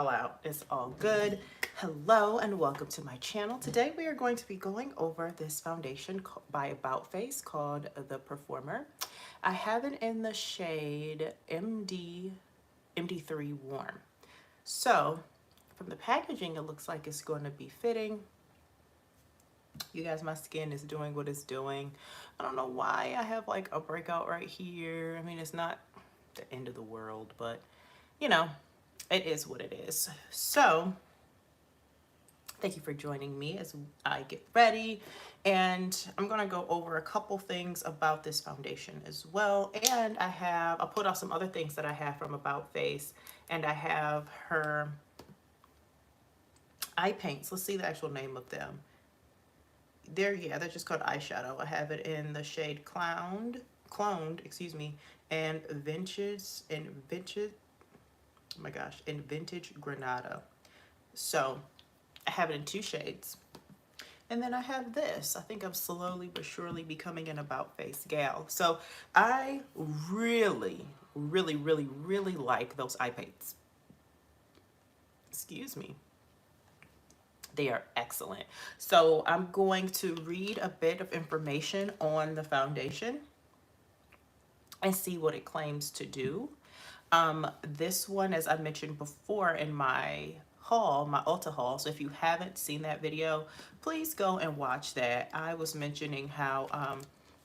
All out. It's all good. Hello and welcome to my channel. Today we are going to be going over this foundation by About Face called The Performer. I have it in the shade MD3 Warm. So from the packaging, it looks like it's going to be fitting. You guys, my skin is doing what it's doing. I don't know why I have like a breakout right here. I mean, it's not the end of the world, but you know, it is what it is. So thank you for joining me as I get ready. And I'm gonna go over a couple things about this foundation as well. And I'll put off some other things that I have from About Face. And I have her eye paints. Let's see the actual name of them. They're just called eyeshadow. I have it in the shade cloned, excuse me, and vintage, oh my gosh, in vintage Granada. So I have it in 2 shades. And then I have this. I think I'm slowly but surely becoming an About Face gal. So I really like those eye paints. Excuse me. They are excellent. So I'm going to read a bit of information on the foundation and see what it claims to do. This one, as I mentioned before in my haul, my Ulta haul, so if you haven't seen that video, please go and watch that. I was mentioning how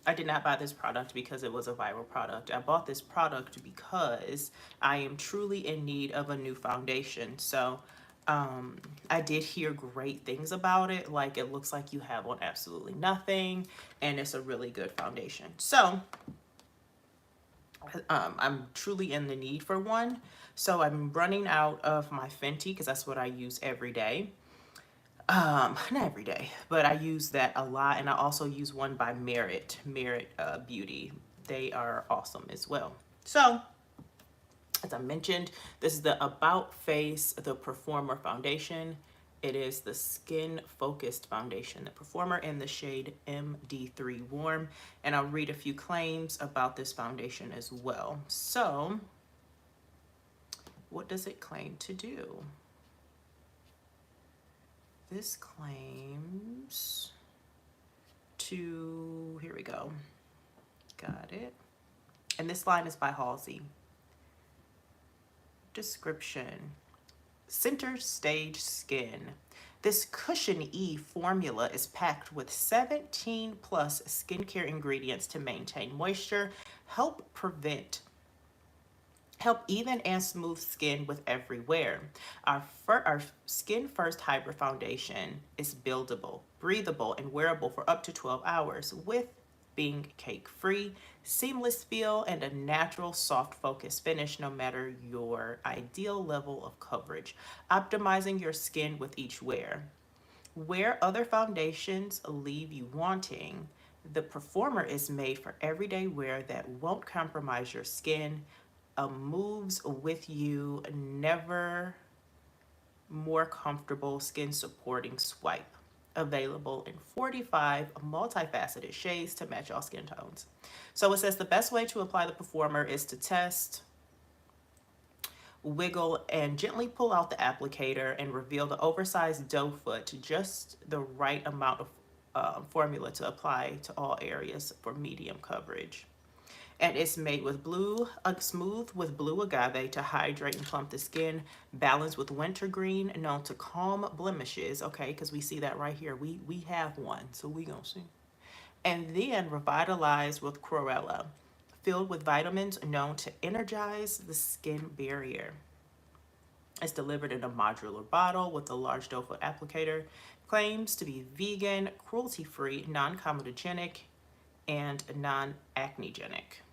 I did not buy this product because it was a viral product. I bought this product because I am truly in need of a new foundation. So I did hear great things about it. Like, it looks like you have on absolutely nothing, and it's a really good foundation. So I'm truly in the need for one. So I'm running out of my Fenty because that's what I use every day. Not every day, but I use that a lot. And I also use one by Merit Beauty. They are awesome as well. So as I mentioned, this is the About Face, the Performer foundation. It is the Skin Focused Foundation, the Performer, in the shade MD3 Warm. And I'll read a few claims about this foundation as well. So, what does it claim to do? This claims to, here we go. Got it. And this line is by Halsey. Description. Center stage skin. This Cushion E formula is packed with 17 plus skincare ingredients to maintain moisture, help even and smooth skin with every wear. Our Skin First Hybrid Foundation is buildable, breathable, and wearable for up to 12 hours with being cake-free, seamless feel, and a natural soft focus finish no matter your ideal level of coverage, optimizing your skin with each wear. Where other foundations leave you wanting, the Performer is made for everyday wear that won't compromise your skin, moves with you, never more comfortable skin supporting swipe. Available in 45 multifaceted shades to match all skin tones. So it says the best way to apply the Performer is to test, wiggle, and gently pull out the applicator and reveal the oversized doe foot to just the right amount of formula to apply to all areas for medium coverage. And it's made with smooth with blue agave to hydrate and plump the skin, balanced with wintergreen, known to calm blemishes, okay, because we see that right here. We have one, so we gonna see. And then revitalized with chlorella, filled with vitamins known to energize the skin barrier. It's delivered in a modular bottle with a large doe foot applicator. Claims to be vegan, cruelty-free, non-comedogenic, and non-acnegenic.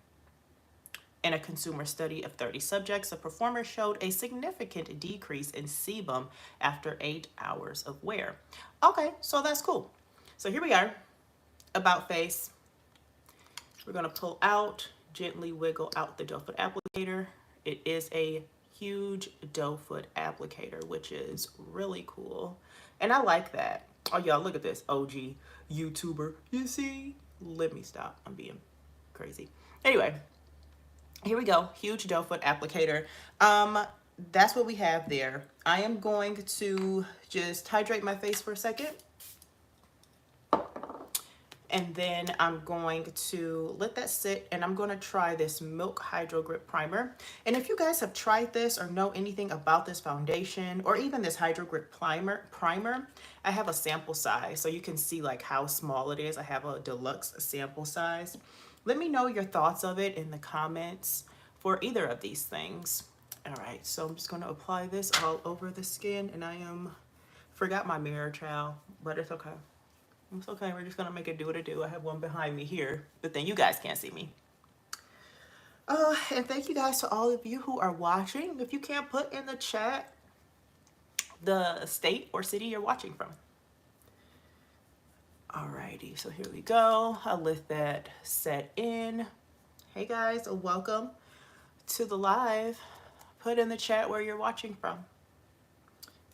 In a consumer study of 30 subjects, the Performer showed a significant decrease in sebum after 8 hours of wear. Okay, so that's cool. So here we are, About Face. We're gonna pull out, gently wiggle out the doe foot applicator. It is a huge doe foot applicator, which is really cool. And I like that. Oh y'all, look at this, OG YouTuber. You see? Let me stop, I'm being crazy. Anyway, here we go, huge doe foot applicator. that's what we have there. I am going to just hydrate my face for a second. And then I'm going to let that sit, and I'm going to try this Milk Hydro Grip Primer. And if you guys have tried this or know anything about this foundation or even this Hydro Grip primer, I have a sample size so you can see like how small it is. I have a deluxe sample size. Let me know your thoughts of it in the comments for either of these things. All right, so I'm just going to apply this all over the skin, and forgot my mirror trowel, but it's okay. It's okay, we're just gonna make it do what it do. I have one behind me here, but then you guys can't see me. And thank you guys to all of you who are watching. If you can't put in the chat the state or city you're watching from. Alrighty, so here we go. I'll let that set in. Hey guys, welcome to the live. Put in the chat where you're watching from.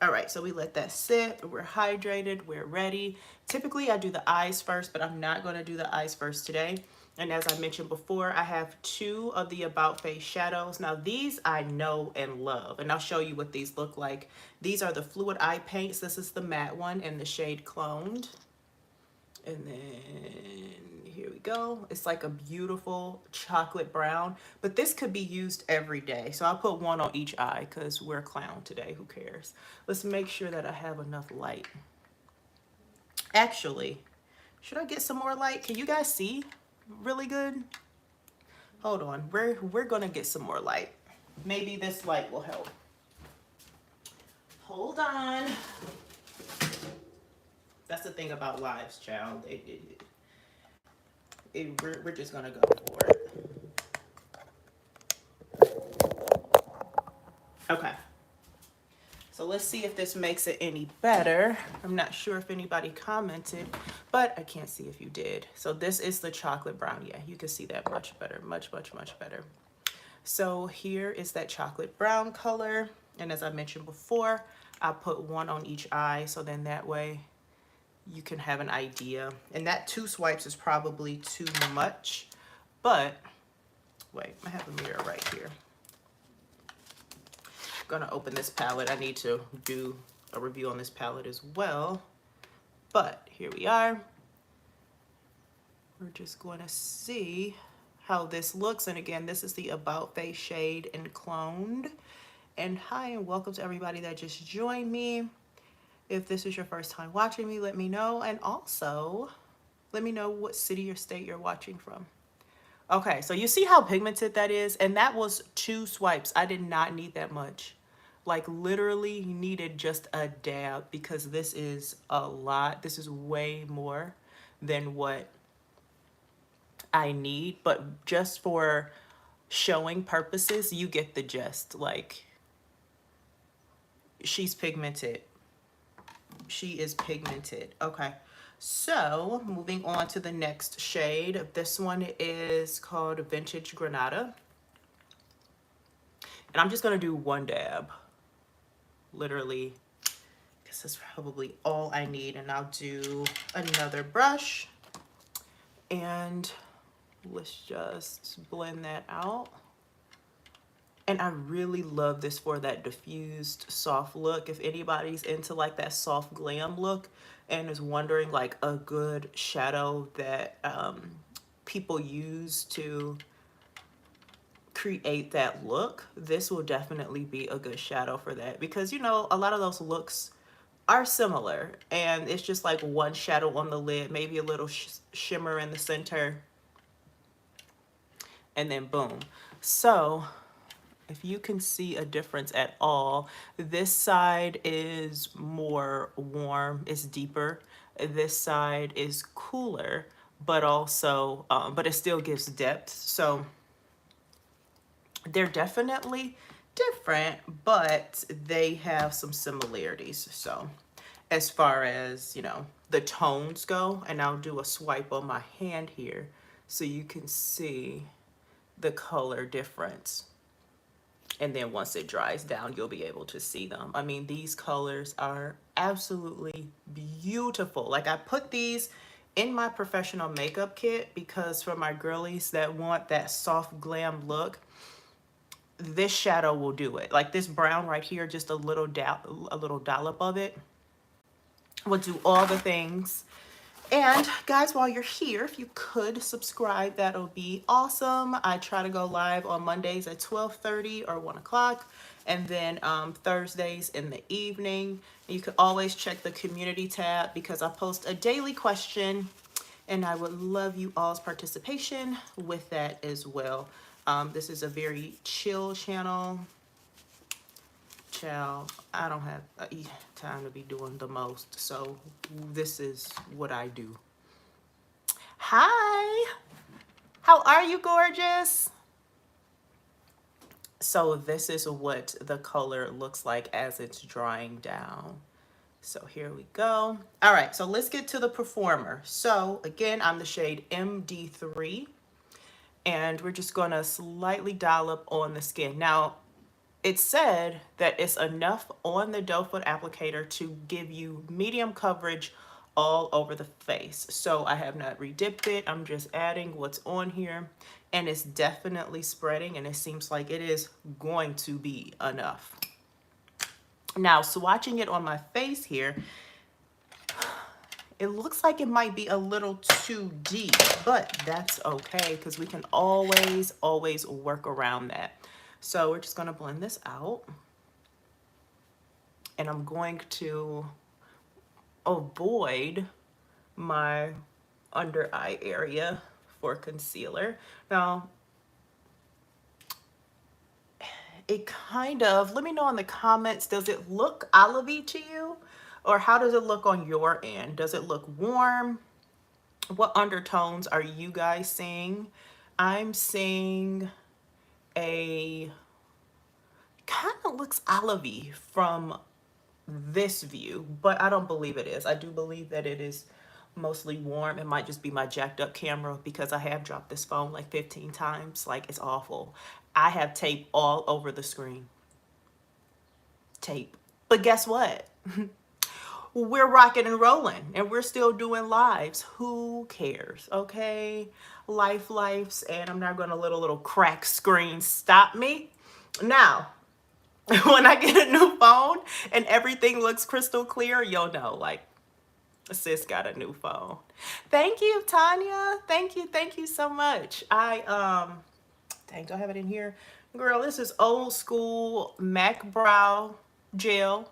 All right, so we let that sit. We're hydrated, we're ready. Typically I do the eyes first, but I'm not gonna do the eyes first today. And as I mentioned before, I have 2 of the About Face shadows. Now these I know and love, and I'll show you what these look like. These are the Fluid Eye Paints. This is the matte one in the shade Cloned. And then here we go. It's like a beautiful chocolate brown, but this could be used every day. So I'll put one on each eye because we're a clown today. Who cares? Let's make sure that I have enough light. Actually, should I get some more light? Can you guys see really good? Hold on. We're going to get some more light. Maybe this light will help. Hold on. That's the thing about lives, child. We're just gonna go for it. Okay. So let's see if this makes it any better. I'm not sure if anybody commented, but I can't see if you did. So this is the chocolate brown. Yeah, you can see that much better, much better. So here is that chocolate brown color. And as I mentioned before, I put one on each eye. So then that way you can have an idea. And that 2 swipes is probably too much, but wait, I have a mirror right here. I'm gonna open this palette. I need to do a review on this palette as well, but here we are. We're just going to see how this looks. And again, this is the About Face shade in Cloned. And hi, and welcome to everybody that just joined me. If this is your first time watching me, let me know. And also, let me know what city or state you're watching from. Okay, so you see how pigmented that is? And that was 2 swipes. I did not need that much. Like literally needed just a dab because this is a lot. This is way more than what I need. But just for showing purposes, you get the gist. Like, she's pigmented. She is pigmented. Okay, so moving on to the next shade. This one is called Vintage Granada, and I'm just gonna do 1 dab, literally, because that's probably all I need. And I'll do another brush, and let's just blend that out. And I really love this for that diffused soft look. If anybody's into like that soft glam look and is wondering like a good shadow that people use to create that look, this will definitely be a good shadow for that. Because, you know, a lot of those looks are similar, and it's just like one shadow on the lid, maybe a little shimmer in the center, and then boom. So if you can see a difference at all, this side is more warm, it's deeper. This side is cooler, but also, but it still gives depth. So they're definitely different, but they have some similarities. So as far as, you know, the tones go, and I'll do a swipe on my hand here so you can see the color difference. And then once it dries down, you'll be able to see them. I mean, these colors are absolutely beautiful. Like, I put these in my professional makeup kit because for my girlies that want that soft glam look, this shadow will do it. Like this brown right here, just a little dollop of it will do all the things. And guys, while you're here, if you could subscribe, that'll be awesome. I try to go live on Mondays at 12:30 or 1 o'clock, and then Thursdays in the evening. You can always check the community tab because I post a daily question, and I would love you all's participation with that as well. This is a very chill channel. Child, I don't have time to be doing the most, so this is what I do. Hi, how are you, gorgeous? So this is what the color looks like as it's drying down. So here we go. All right, so let's get to the performer. So again, I'm the shade MD3, and we're just gonna slightly dollop on the skin. Now, it said that it's enough on the doe foot applicator to give you medium coverage all over the face. So I have not redipped it. I'm just adding what's on here, and it's definitely spreading, and it seems like it is going to be enough. Now, swatching it on my face here, it looks like it might be a little too deep, but that's okay because we can always work around that. So we're just going to blend this out, and I'm going to avoid my under eye area for concealer. Now, it kind of, let me know in the comments, does it look olivey to you? Or how does it look on your end? Does it look warm? What undertones are you guys seeing? I'm seeing a kind of looks olivey from this view, but I don't believe it is. I do believe that it is mostly warm. It might just be my jacked up camera because I have dropped this phone like 15 times. Like, it's awful. I have tape all over the screen. Tape. But guess what? We're rocking and rolling, and we're still doing lives. Who cares? Okay, lives, and I'm not gonna let a little crack screen stop me. Now, when I get a new phone and everything looks crystal clear, you'll know, like, sis got a new phone. Thank you, Tanya. Thank you so much. Dang, do I have it in here? Girl, this is old school MAC brow gel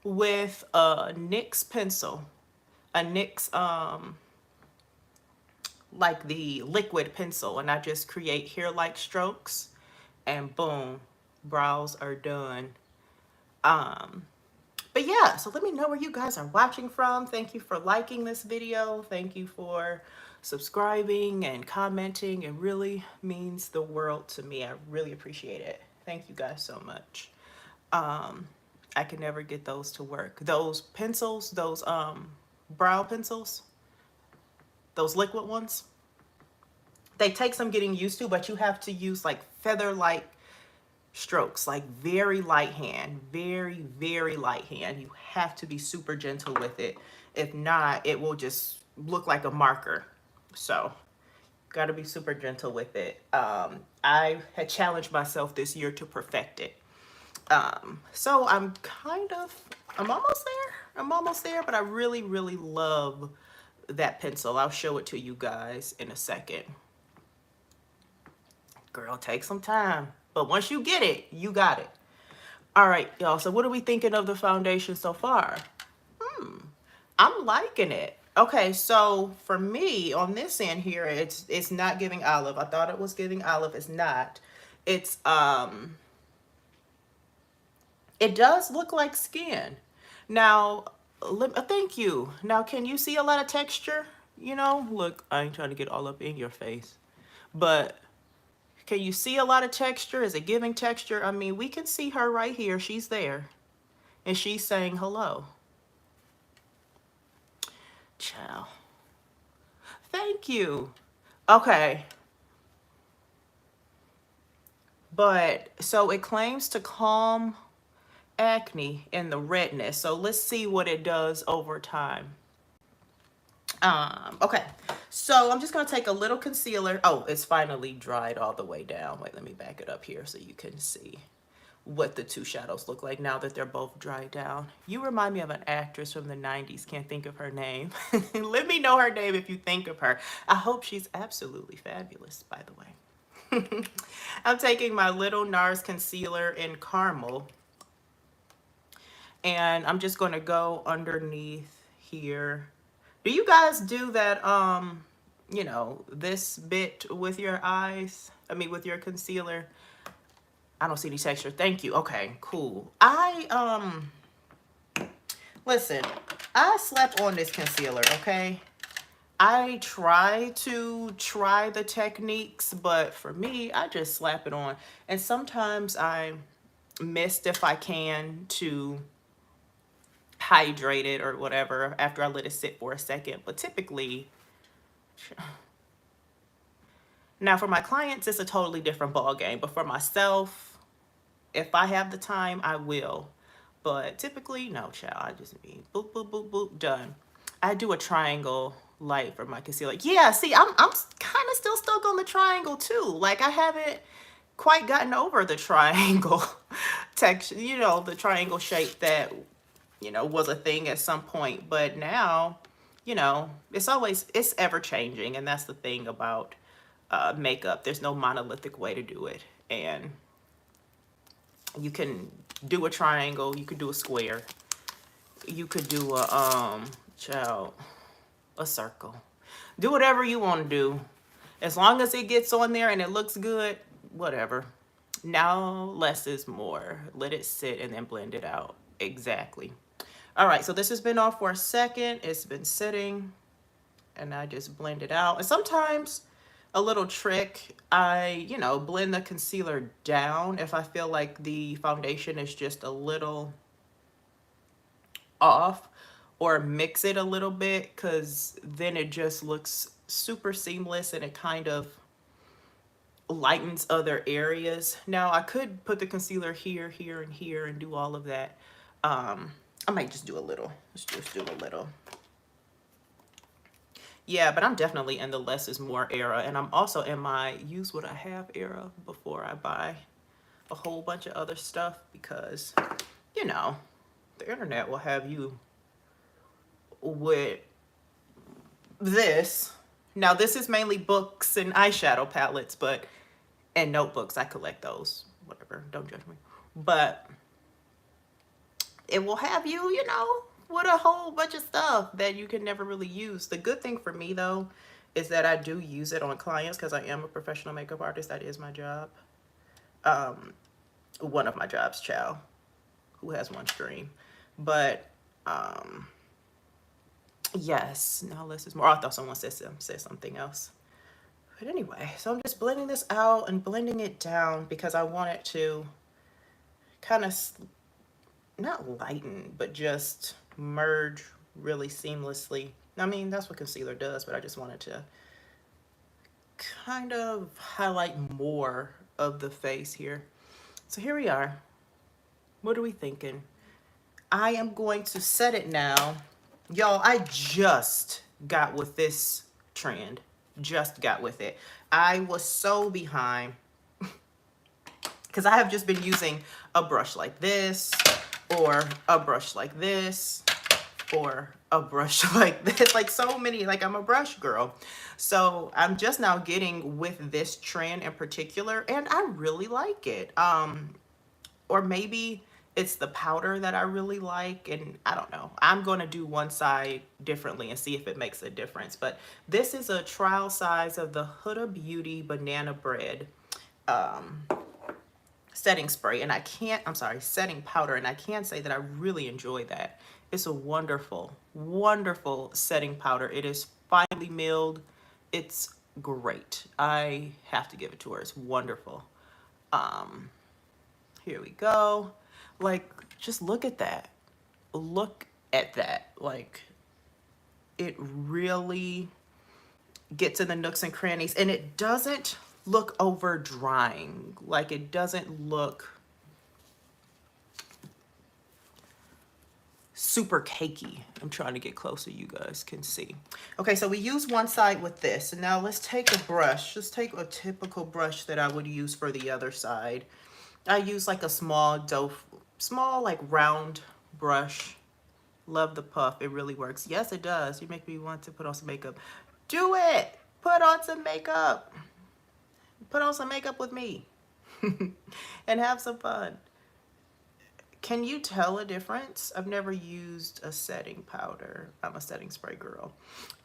with a NYX pencil. A NYX, like the liquid pencil, and I just create hair-like strokes, and boom, brows are done. But yeah, so let me know where you guys are watching from. Thank you for liking this video. Thank you for subscribing and commenting. It really means the world to me. I really appreciate it. Thank you guys so much. I can never get those to work. Those pencils, those brow pencils, those liquid ones, they take some getting used to, but you have to use like feather-like strokes, like very light hand, very light hand. You have to be super gentle with it. If not, it will just look like a marker. So got to be super gentle with it. I had challenged myself this year to perfect it. So I'm almost there, but I really love that pencil. I'll show it to you guys in a second. Girl, take some time, but once you get it, you got it. All right, y'all, so what are we thinking of the foundation so far? I'm liking it. Okay, so for me on this end here, it's not giving olive. I thought it was giving olive. It's not. It's it does look like skin. Now, thank you. Now, can you see a lot of texture? You know, look, I ain't trying to get all up in your face, but can you see a lot of texture? Is it giving texture? I mean, we can see her right here. She's there, and she's saying hello. Ciao. Thank you. Okay. But, so it claims to calm acne and the redness. So let's see what it does over time. Okay, so I'm just gonna take a little concealer. Oh, it's finally dried all the way down. Wait, let me back it up here so you can see what the two shadows look like now that they're both dried down. You remind me of an actress from the 90s. Can't think of her name. Let me know her name if you think of her. I hope she's absolutely fabulous, by the way. I'm taking my little NARS concealer in caramel, and I'm just going to go underneath here. Do you guys do that, you know, this bit with your eyes? I mean, with your concealer? I don't see any texture. Thank you. Okay, cool. Listen, I slept on this concealer, okay? I try the techniques, but for me, I just slap it on. And sometimes I missed, if I can, to hydrate it or whatever after I let it sit for a second. But typically, now for my clients, it's a totally different ball game. But for myself, if I have the time, I will. But typically, no, child. I just mean boop, boop, boop, boop, done. I do a triangle light for my concealer. Yeah, see, I'm kind of still stuck on the triangle too. Like, I haven't quite gotten over the triangle texture, you know, the triangle shape that, you know, was a thing at some point. But now, you know, it's ever changing. And that's the thing about makeup. There's no monolithic way to do it. And you can do a triangle, you could do a square, you could do a a circle. Do whatever you want to do. As long as it gets on there and it looks good, whatever. Now less is more. Let it sit and then blend it out. Exactly. All right, so this has been off for a second. It's been sitting and I just blend it out. And sometimes a little trick, I, you know, blend the concealer down if I feel like the foundation is just a little off, or mix it a little bit, because then it just looks super seamless and it kind of lightens other areas. Now I could put the concealer here, here, and here and do all of that. I might just do a little. Let's just do a little. Yeah, but I'm definitely in the less is more era, and I'm also in my use what I have era before I buy a whole bunch of other stuff, because, you know, the internet will have you with this. Now, this is mainly books and eyeshadow palettes, and notebooks. I collect those. Whatever, don't judge me. But it will have you, you know, with a whole bunch of stuff that you can never really use. The good thing for me, though, is that I do use it on clients because I am a professional makeup artist. That is my job. One of my jobs, child. Who has one stream? But, yes. Now less is more. Oh, I thought someone said something else. But anyway, so I'm just blending this out and blending it down because I want it to kind of not lighten, but just merge really seamlessly. I mean, that's what concealer does, but I just wanted to kind of highlight more of the face here. So here we are. What are we thinking? I am going to set it now. Y'all, I just got with this trend. Just got with it. I was so behind because I have just been using a brush like this, or a brush like this, or a brush like this, like so many, like I'm a brush girl. So I'm just now getting with this trend in particular, and I really like it. Or maybe it's the powder that I really like, and I don't know. I'm going to do one side differently and see if it makes a difference. But this is a trial size of the Huda Beauty Banana Bread setting spray, and setting powder, and I can say that I really enjoy that. It's a wonderful, wonderful setting powder. It is finely milled. It's great. I have to give it to her. It's wonderful. Here we go. Like, just look at that. Look at that. Like, it really gets in the nooks and crannies, and it doesn't look over drying. Like, it doesn't look super cakey. I'm trying to get closer, you guys can see. Okay, so we use one side with this. And now let's take a brush. Just take a typical brush that I would use for the other side. I use like a small like round brush. Love the puff. It really works. Yes, it does. You make me want to put on some makeup. Do it. Put on some makeup. Put on some makeup with me. And have some fun. Can you tell a difference? I've never used a setting powder. I'm a setting spray girl.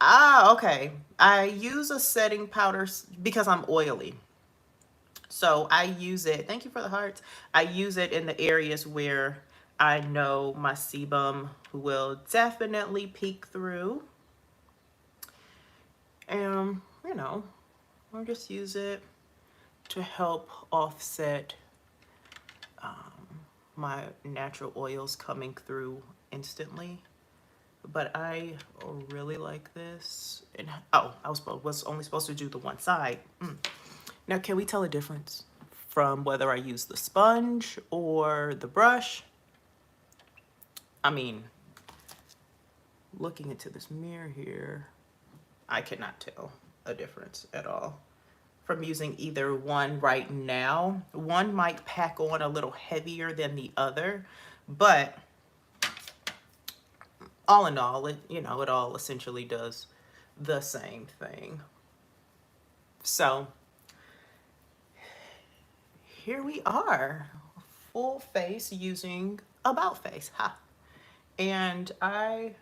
Ah, okay. I use a setting powder because I'm oily. So I use it, thank you for the hearts. I use it in the areas where I know my sebum will definitely peek through. And, you know, I'll just use it to help offset my natural oils coming through instantly. But I really like this. And oh, I was only supposed to do the one side. Now, can we tell a difference from whether I use the sponge or the brush? I mean, looking into this mirror here, I cannot tell a difference at all from using either one right now. One might pack on a little heavier than the other, but all in all, it all essentially does the same thing. So here we are, full face using About Face. Ha. And I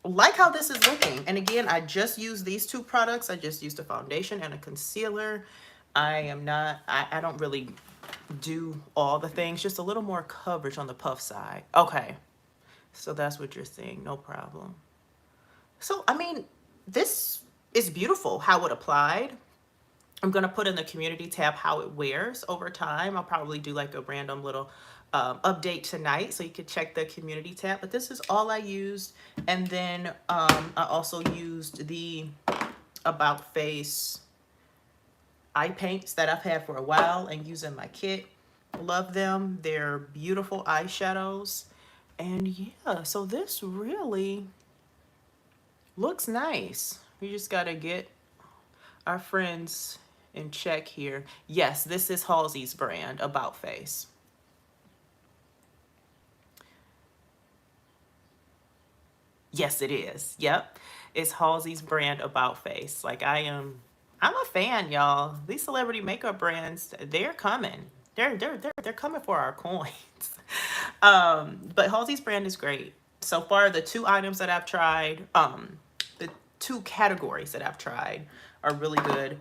like how this is looking. And again, I just used these two products. I just used a foundation and a concealer. I don't really do all the things, just a little more coverage on the puff side. Okay, so that's what you're seeing, no problem. So, I mean, this is beautiful how it applied. I'm going to put in the community tab how it wears over time. I'll probably do like a random little update tonight so you can check the community tab. But this is all I used. And then I also used the About Face eye paints that I've had for a while and use in my kit. Love them. They're beautiful eyeshadows. And yeah, so this really looks nice. We just got to get our friends in check here. Yes, this is Halsey's brand, About Face. Yes, it is. Yep. It's Halsey's brand, About Face. Like I'm a fan, y'all. These celebrity makeup brands, they're coming. They're coming for our coins. But Halsey's brand is great. So far, the two items that I've tried, the two categories that I've tried are really good.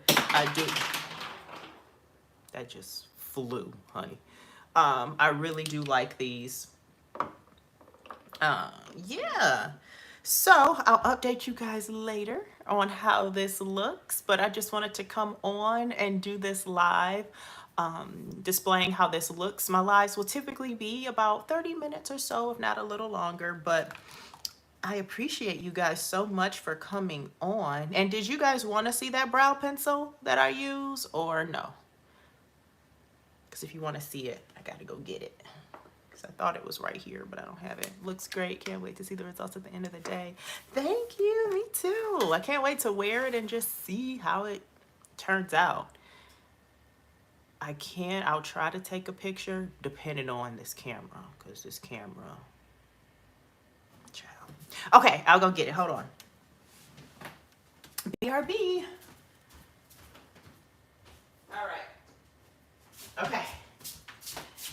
That just flew, honey. I really do like these. Yeah. So I'll update you guys later on how this looks, but I just wanted to come on and do this live, displaying how this looks. My lives will typically be about 30 minutes or so, if not a little longer, but I appreciate you guys so much for coming on. And did you guys want to see that brow pencil that I use or no? Because if you want to see it, I got to go get it. I thought it was right here, but I don't have it. Looks great. Can't wait to see the results at the end of the day. Thank you. Me too. I can't wait to wear it and just see how it turns out. I'll try to take a picture depending on this camera, because this camera. Child. Okay, I'll go get it. Hold on. BRB. All right. Okay.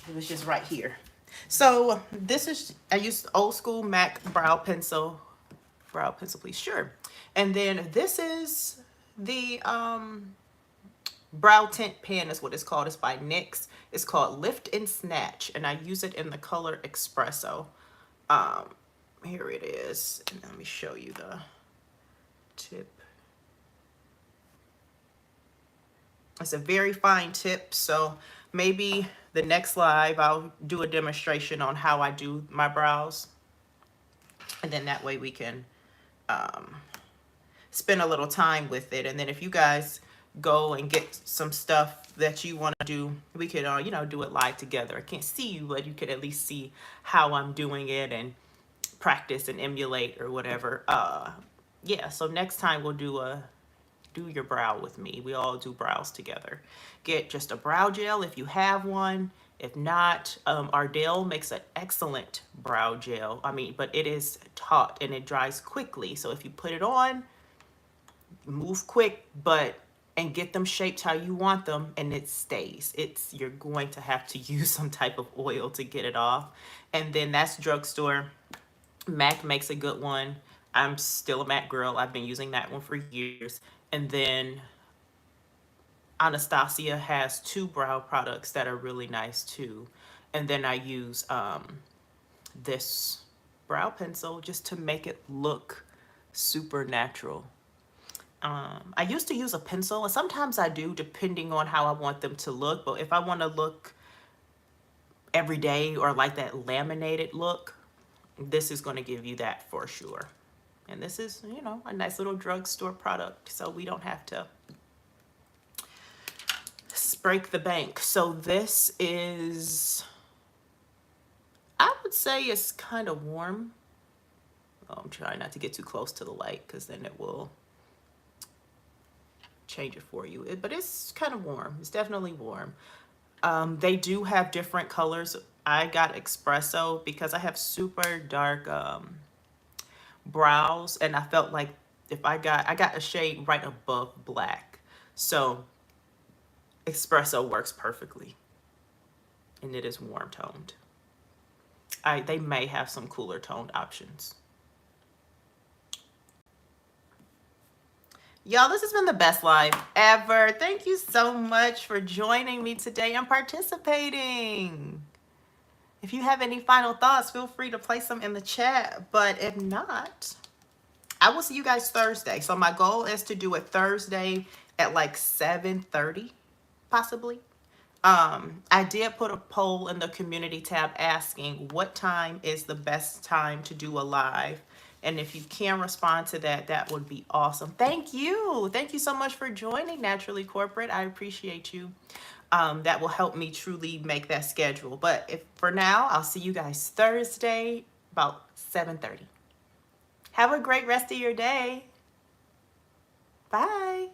It was just right here. So this is, I used old school MAC brow pencil, please, sure. And then this is the brow tint pen is what it's called. It's by NYX. It's called Lift and Snatch, and I use it in the color Espresso. Here it is, and let me show you the tip. It's a very fine tip, so maybe the next live I'll do a demonstration on how I do my brows, and then that way we can spend a little time with it. And then if you guys go and get some stuff that you want to do, we could, you know, do it live together. I can't see you, but you could at least see how I'm doing it and practice and emulate or whatever. Yeah, so next time we'll do your brow with me. We all do brows together. Get just a brow gel if you have one. If not, Ardell makes an excellent brow gel. I mean, but it is taut and it dries quickly. So if you put it on, move quick, but and get them shaped how you want them, and it stays. You're going to have to use some type of oil to get it off. And then that's drugstore. MAC makes a good one. I'm still a MAC girl. I've been using that one for years. And then Anastasia has two brow products that are really nice too. And then I use this brow pencil just to make it look super natural. I used to use a pencil, and sometimes I do depending on how I want them to look. But if I want to look everyday or like that laminated look, this is going to give you that for sure. And this is, you know, a nice little drugstore product, so we don't have to break the bank. So this is, I would say it's kind of warm. Oh, I'm trying not to get too close to the light because then it will change it for you. But it's kind of warm. It's definitely warm. They do have different colors. I got espresso because I have super dark brows, and I felt like if I got a shade right above black. So espresso works perfectly, and it is warm toned. They may have some cooler toned options. Y'all, this has been the best live ever. Thank you so much for joining me today and participating. If you have any final thoughts, feel free to place them in the chat. But if not, I will see you guys Thursday. So my goal is to do it Thursday at like 7:30, possibly. I did put a poll in the community tab asking what time is the best time to do a live. And if you can respond to that, that would be awesome. Thank you. Thank you so much for joining Naturally Corporate. I appreciate you. That will help me truly make that schedule. But if for now, I'll see you guys Thursday about 7:30. Have a great rest of your day. Bye.